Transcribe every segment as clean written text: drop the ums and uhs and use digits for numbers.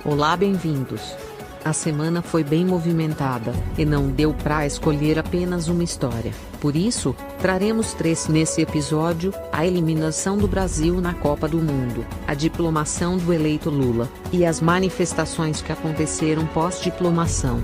Olá, bem-vindos. A semana foi bem movimentada, e não deu pra escolher apenas uma história. Por isso, traremos 3 nesse episódio: a eliminação do Brasil na Copa do Mundo, a diplomação do eleito Lula, e as manifestações que aconteceram pós-diplomação.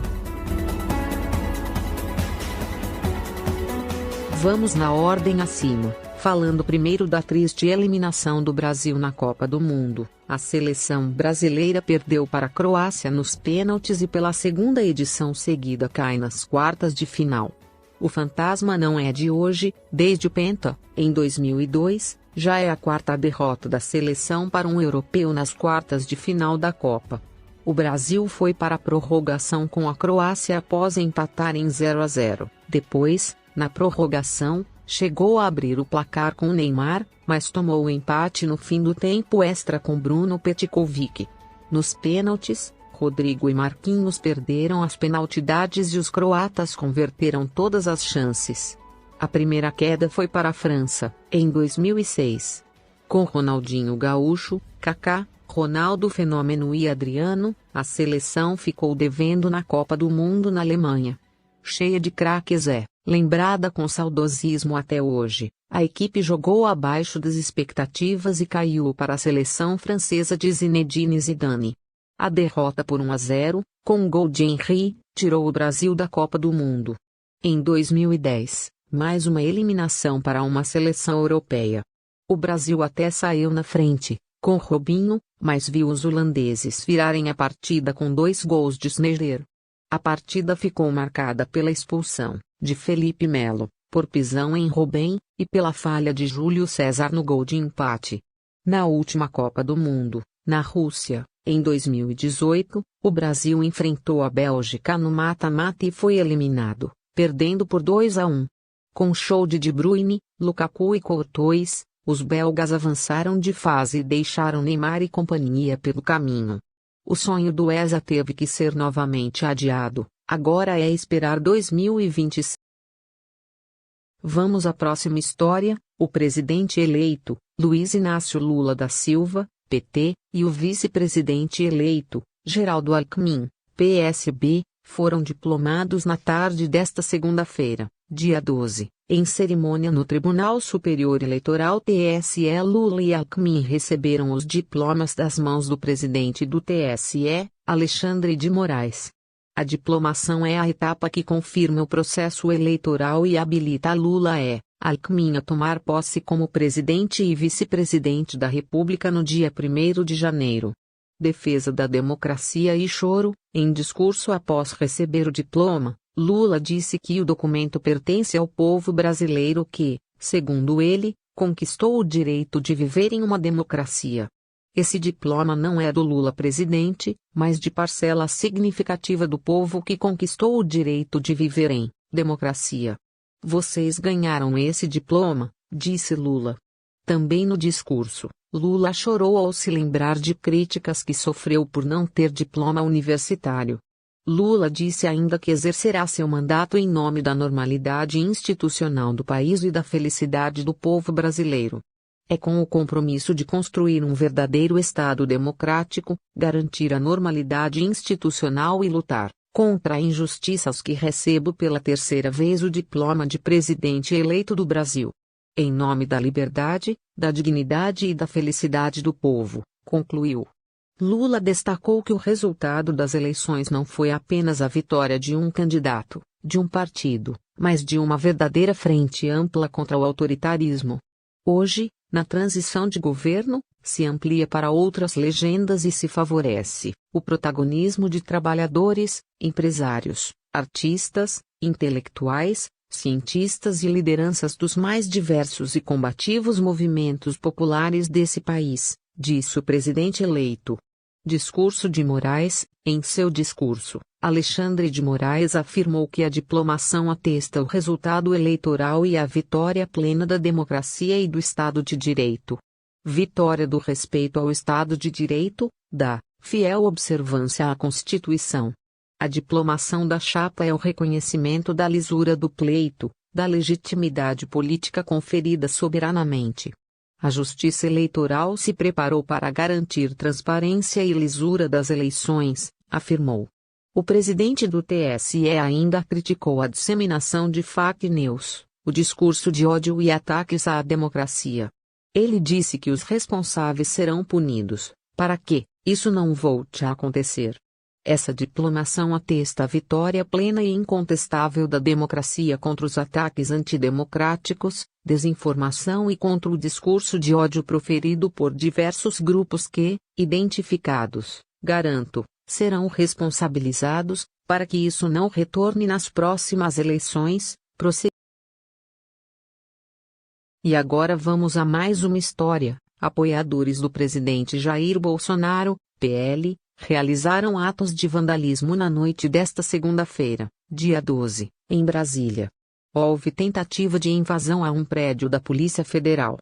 Vamos na ordem acima, falando primeiro da triste eliminação do Brasil na Copa do Mundo. A seleção brasileira perdeu para a Croácia nos pênaltis e pela segunda edição seguida cai nas quartas de final. O fantasma não é de hoje. Desde o Penta, em 2002, já é a 4ª derrota da seleção para um europeu nas quartas de final da Copa. O Brasil foi para a prorrogação com a Croácia após empatar em 0-0. Depois, na prorrogação, chegou a abrir o placar com Neymar, mas tomou o empate no fim do tempo extra com Bruno Petkovic. Nos pênaltis, Rodrigo e Marquinhos perderam as penalidades e os croatas converteram todas as chances. A primeira queda foi para a França, em 2006. Com Ronaldinho Gaúcho, Kaká, Ronaldo Fenômeno e Adriano, a seleção ficou devendo na Copa do Mundo na Alemanha. Cheia de craques lembrada com saudosismo até hoje, a equipe jogou abaixo das expectativas e caiu para a seleção francesa de Zinedine Zidane. A derrota por 1-0, com um gol de Henry, tirou o Brasil da Copa do Mundo. Em 2010, mais uma eliminação para uma seleção europeia. O Brasil até saiu na frente, com Robinho, mas viu os holandeses virarem a partida com 2 gols de Sneijder. A partida ficou marcada pela expulsão de Felipe Melo, por pisão em Robben, e pela falha de Júlio César no gol de empate. Na última Copa do Mundo, na Rússia, em 2018, o Brasil enfrentou a Bélgica no mata-mata e foi eliminado, perdendo por 2-1. Com show de Bruyne, Lukaku e Courtois, os belgas avançaram de fase e deixaram Neymar e companhia pelo caminho. O sonho do Hexa teve que ser novamente adiado, agora é esperar 2026. Vamos à próxima história: o presidente eleito, Luiz Inácio Lula da Silva, PT, e o vice-presidente eleito, Geraldo Alckmin, PSB, foram diplomados na tarde desta segunda-feira, dia 12, em cerimônia no Tribunal Superior Eleitoral TSE. Lula e Alckmin receberam os diplomas das mãos do presidente do TSE, Alexandre de Moraes. A diplomação é a etapa que confirma o processo eleitoral e habilita Lula Alckmin a tomar posse como presidente e vice-presidente da República no dia 1º de janeiro. Defesa da democracia e choro. Em discurso após receber o diploma, Lula disse que o documento pertence ao povo brasileiro que, segundo ele, conquistou o direito de viver em uma democracia. Esse diploma não é do Lula presidente, mas de parcela significativa do povo que conquistou o direito de viver em democracia. Vocês ganharam esse diploma, disse Lula. Também no discurso, Lula chorou ao se lembrar de críticas que sofreu por não ter diploma universitário. Lula disse ainda que exercerá seu mandato em nome da normalidade institucional do país e da felicidade do povo brasileiro. É com o compromisso de construir um verdadeiro Estado democrático, garantir a normalidade institucional e lutar contra a injustiças que recebo pela 3ª vez o diploma de presidente eleito do Brasil. Em nome da liberdade, da dignidade e da felicidade do povo, concluiu. Lula destacou que o resultado das eleições não foi apenas a vitória de um candidato, de um partido, mas de uma verdadeira frente ampla contra o autoritarismo. Hoje, na transição de governo, se amplia para outras legendas e se favorece o protagonismo de trabalhadores, empresários, artistas, intelectuais, cientistas e lideranças dos mais diversos e combativos movimentos populares desse país, disse o presidente eleito. Discurso de Moraes. Em seu discurso, Alexandre de Moraes afirmou que a diplomação atesta o resultado eleitoral e a vitória plena da democracia e do Estado de Direito. Vitória do respeito ao Estado de Direito, da fiel observância à Constituição. A diplomação da chapa é o reconhecimento da lisura do pleito, da legitimidade política conferida soberanamente. A Justiça Eleitoral se preparou para garantir transparência e lisura das eleições, afirmou. O presidente do TSE ainda criticou a disseminação de fake news, o discurso de ódio e ataques à democracia. Ele disse que os responsáveis serão punidos, para que isso não volte a acontecer. Essa diplomação atesta a vitória plena e incontestável da democracia contra os ataques antidemocráticos, desinformação e contra o discurso de ódio proferido por diversos grupos que, identificados, garanto, serão responsabilizados, para que isso não retorne nas próximas eleições, prosseguiu. E agora vamos a mais uma história. Apoiadores do presidente Jair Bolsonaro, PL, realizaram atos de vandalismo na noite desta segunda-feira, dia 12, em Brasília. Houve tentativa de invasão a um prédio da Polícia Federal.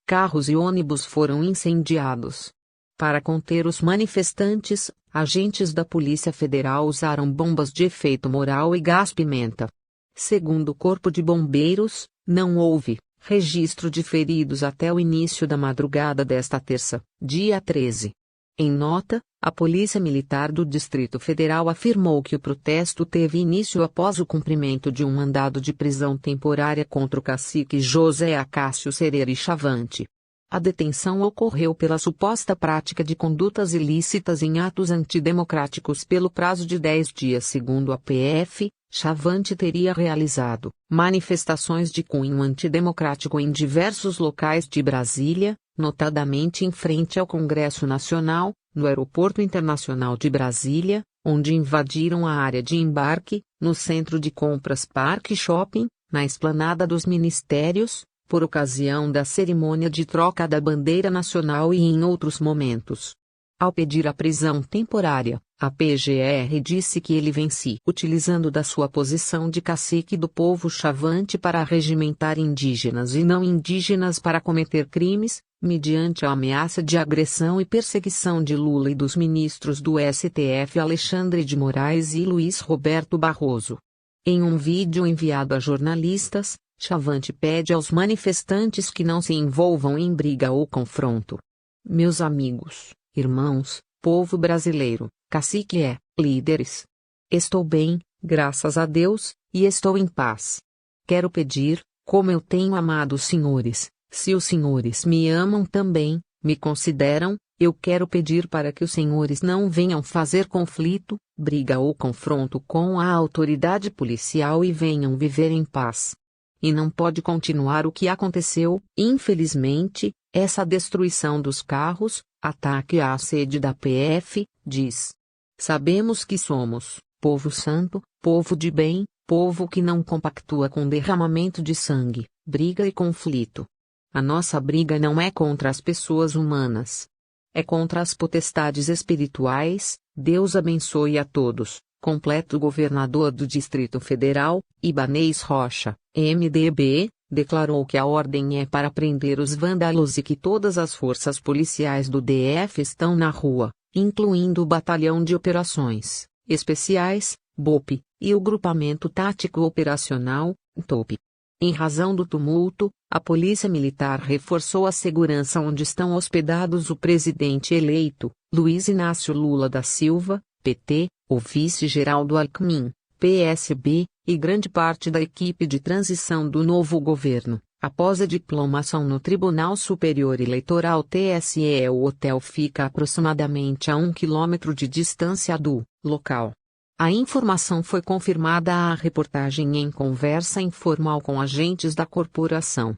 Carros e ônibus foram incendiados. Para conter os manifestantes, agentes da Polícia Federal usaram bombas de efeito moral e gás-pimenta. Segundo o Corpo de Bombeiros, não houve registro de feridos até o início da madrugada desta terça, dia 13. Em nota, a Polícia Militar do Distrito Federal afirmou que o protesto teve início após o cumprimento de um mandado de prisão temporária contra o cacique José Acácio Sereri Chavante. A detenção ocorreu pela suposta prática de condutas ilícitas em atos antidemocráticos pelo prazo de 10 dias. Segundo a PF, Chavante teria realizado manifestações de cunho antidemocrático em diversos locais de Brasília, notadamente em frente ao Congresso Nacional, no Aeroporto Internacional de Brasília, onde invadiram a área de embarque, no Centro de Compras Parque Shopping, na Esplanada dos Ministérios, por ocasião da cerimônia de troca da bandeira nacional e em outros momentos. Ao pedir a prisão temporária, a PGR disse que ele vem se utilizando da sua posição de cacique do povo Chavante para regimentar indígenas e não indígenas para cometer crimes, mediante a ameaça de agressão e perseguição de Lula e dos ministros do STF Alexandre de Moraes e Luiz Roberto Barroso. Em um vídeo enviado a jornalistas, Chavante pede aos manifestantes que não se envolvam em briga ou confronto. Meus amigos, irmãos, povo brasileiro, cacique líderes. Estou bem, graças a Deus, e estou em paz. Quero pedir, como eu tenho amado os senhores, se os senhores me amam também, me consideram, eu quero pedir para que os senhores não venham fazer conflito, briga ou confronto com a autoridade policial e venham viver em paz. E não pode continuar o que aconteceu, infelizmente, essa destruição dos carros, ataque à sede da PF, diz. Sabemos que somos povo santo, povo de bem, povo que não compactua com derramamento de sangue, briga e conflito. A nossa briga não é contra as pessoas humanas. É contra as potestades espirituais. Deus abençoe a todos. Completo governador do Distrito Federal, Ibanez Rocha, MDB, declarou que a ordem é para prender os vândalos e que todas as forças policiais do DF estão na rua, incluindo o Batalhão de Operações Especiais, BOP, e o Grupamento Tático Operacional, TOP. Em razão do tumulto, a Polícia Militar reforçou a segurança onde estão hospedados o presidente eleito, Luiz Inácio Lula da Silva, PT, o vice Geraldo Alckmin, PSB, e grande parte da equipe de transição do novo governo. Após a diplomação no Tribunal Superior Eleitoral TSE, o hotel fica aproximadamente a 1 quilômetro de distância do local. A informação foi confirmada à reportagem em conversa informal com agentes da corporação.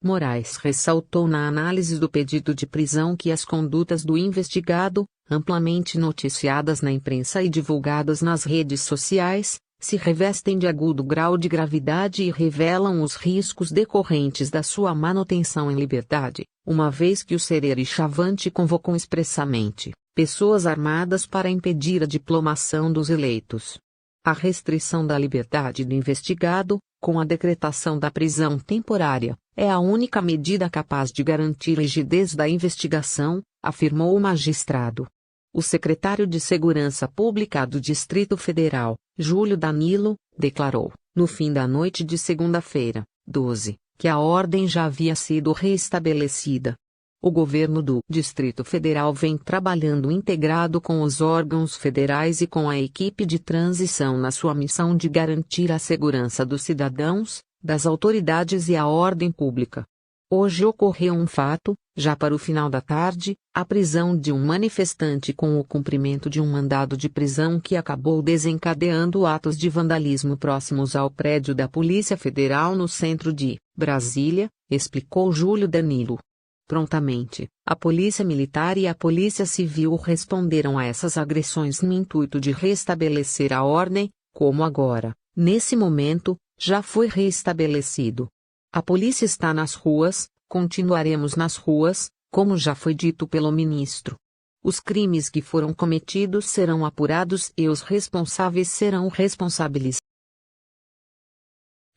Moraes ressaltou na análise do pedido de prisão que as condutas do investigado, amplamente noticiadas na imprensa e divulgadas nas redes sociais, se revestem de agudo grau de gravidade e revelam os riscos decorrentes da sua manutenção em liberdade, uma vez que o Sereri Chavante convocou expressamente pessoas armadas para impedir a diplomação dos eleitos. A restrição da liberdade do investigado, com a decretação da prisão temporária, é a única medida capaz de garantir a rigidez da investigação, afirmou o magistrado. O secretário de Segurança Pública do Distrito Federal, Júlio Danilo, declarou, no fim da noite de segunda-feira, 12, que a ordem já havia sido reestabelecida. O governo do Distrito Federal vem trabalhando integrado com os órgãos federais e com a equipe de transição na sua missão de garantir a segurança dos cidadãos, das autoridades e a ordem pública. Hoje ocorreu um fato, já para o final da tarde, a prisão de um manifestante com o cumprimento de um mandado de prisão que acabou desencadeando atos de vandalismo próximos ao prédio da Polícia Federal no centro de Brasília, explicou Júlio Danilo. Prontamente, a Polícia Militar e a Polícia Civil responderam a essas agressões no intuito de restabelecer a ordem, como agora, nesse momento, já foi restabelecido. A polícia está nas ruas, continuaremos nas ruas, como já foi dito pelo ministro. Os crimes que foram cometidos serão apurados e os responsáveis serão responsabilizados.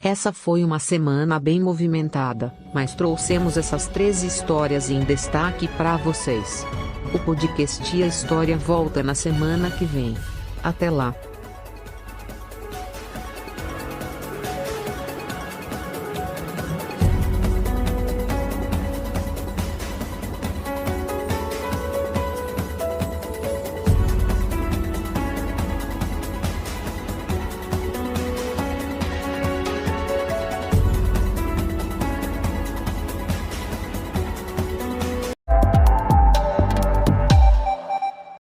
Essa foi uma semana bem movimentada, mas trouxemos essas 3 histórias em destaque para vocês. O podcast A História volta na semana que vem. Até lá!